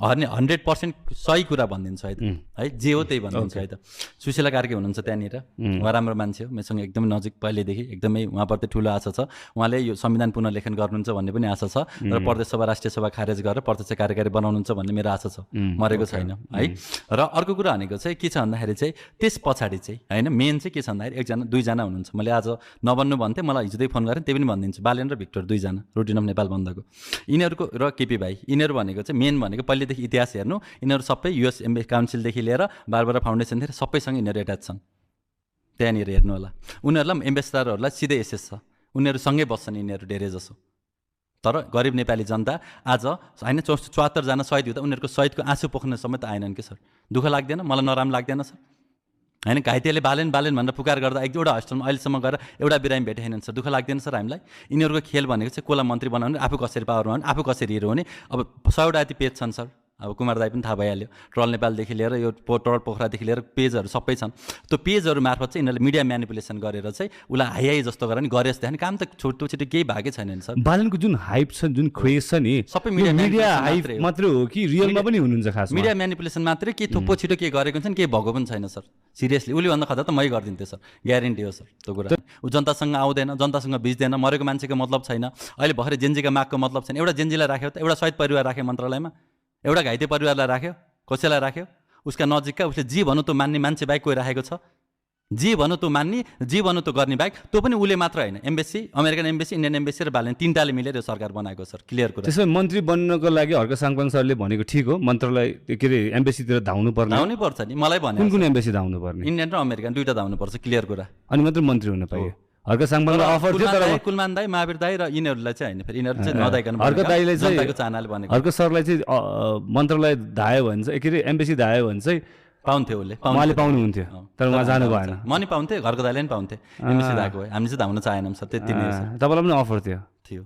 100% सही कुरा भनिदिन्छु है त, है जे हो त्यही भनिदिन्छु है त। सुशीला कार्की हुनुहुन्छ त्यहाँनिर, उहाँ राम्रो मान्छे हो, मेसँग एकदमै नजिक पहिलेदेखि, एकदमै उहाँप्रति ठुलो आशा छ। उहाँले यो संविधान पुनर्लेखन गर्नुहुन्छ भन्ने पनि आशा छ र प्रदेश सभा राष्ट्रिय सभा खारेज गरेर प्रत्यक्ष कार्यकारी बनाउनुहुन्छ भन्ने मेरो आशा छ, मरेको छैन है। र अर्को कुरा भनेको चाहिँ के छ भन्दाखेरि चाहिँ त्यस पछाडि चाहिँ होइन मेन चाहिँ के छ भन्दाखेरि एकजना दुईजना हुनुहुन्छ। मैले आज नभन्नु भन्थेँ, मलाई हिजोदेखि फोन गरेँ, त्यही पनि भनिदिन्छु, बालेन र भिक्टर दुईजना, रुटिन अफ नेपाल बन्दको यिनीहरूको र केपी भाइ, यिनीहरू भनेको चाहिँ मेन भनेको पहिलेदेखि इतिहास हेर्नु, यिनीहरू सबै युएस एम्बेसी काउन्सिलदेखि लिएर बारबारा फाउन्डेसनदेखि सबैसँग यिनीहरू एट्याच छन्। त्यहाँनिर हेर्नु होला, उनीहरूलाई एम्बेसडरहरूलाई सिधै एसेस छ, उनीहरूसँगै बस्छन् यिनीहरू धेरै जसो। तर गरिब नेपाली जनता आज होइन 74 जना सहिद हुँदा उनीहरूको सहिदको आँसु पोख्न समेत आएनन् कि सर। दुःख लाग्दैन, मलाई नराम्रो लाग्दैन सर होइन। घाइतेले बालेन बालेन भनेर पुकार गर्दा एउटा हस्पिटलमा अहिलेसम्म गएर एउटा बिरामी भेटेनन् सर। दुःख लाग्दैन सर हामीलाई? यिनीहरूको खेल भनेको चाहिँ कसलाई मन्त्री बनाउने, आफू कसरी पावरमा आउने, आफू कसरी हिरो हुने। अब 100 वटा यति पेज छन् सर, अब कुमार दाई पनि थाहा भइहाल्यो, ट्रल नेपालदेखि लिएर यो ट्रल पोखरादेखि लिएर पेजहरू सबै छन्। त्यो पेजहरू मार्फत चाहिँ यिनीहरूले मिडिया म्यानिपुलेसन गरेर चाहिँ उसलाई हाई जस्तो गरेर नि गरेछ त्यहाँ काम त छोटो छिटो केही भागै छैन नि सर। बालनको जुन हाइप छ, जुन क्रेज छ नि, सबै मिडिया हाइप मात्रै हो कि रियलमा पनि हुनुहुन्छ? खास मिडिया म्यानिपुलेसन मात्रै, के थोपो छिटो के गरेको हुन्छ नि, केही भएको पनि छैन सर। सिरियसली उसले भन्दा खदा त मै गरिदिन्थेँ सर, ग्यारेन्टी हो सर त्यो कुरा। ऊ जनतासँग आउँदैन, जनतासँग भिज्दैन, मरेको मान्छेको मतलब छैन। अहिले भर्खरै जेन्जीका मागको मतलब छैन। एउटा जेन्जीलाई राख्यो त, एउटा शहीद परिवार राख्यो मन्त्रालयमा, एउटा घाइते परिवारलाई राख्यो, कसैलाई राख्यो? उसका नजिकका उसले जी भन्नु त्यो मान्ने मान्छे बाहेक कोही राखेको छ? जी भन्नु त्यो मान्ने, जी भन्नु त्यो गर्ने बाहेक, त्यो पनि उसले मात्र होइन, embassy, American embassy, Indian embassy र बालेन तीनटाले मिलेर यो सरकार बनाएको सर। क्लियर कुरा। त्यसो मन्त्री बन्नको लागि हर्क साङपाङ सरले भनेको ठिक हो, मन्त्रालय के अरे एम्बेसीतिर धाउनु पर्ने? धाउनै पर्छ नि, मलाई भने। कुन कुन एम्बेसी धाउनु पर्ने? इन्डियन र अमेरिकन दुईटा धाउनु पर्छ, क्लियर कुरा। अनि मात्र मन्त्री हुन पाइयो। हर्क साङपाङलाई अफर थियो तर कुलमान दाई, महावीर दाई र यिनीहरूलाई चाहिँ होइन, फेरि यिनीहरू चाहिँ नदाइकन हर्क दाईले चाहिँ जनताको चाहनाले भनेको। हर्क सरलाई चाहिँ मन्त्रालय धायो भने चाहिँ के अरे एम्बेसी धायो भने चाहिँ पाउँथ्यो उसले, उहाँले पाउनुहुन्थ्यो तर उहाँ जानु भएन। म नि पाउँथेँ, घरको दाइले पनि पाउँथेँ, एम्बेसी धाएको भए। हामीले चाहिँ धाउन चाहेनौँ सर, त्यति नै हो सर। तपाईँलाई पनि अफर थियो? थियो।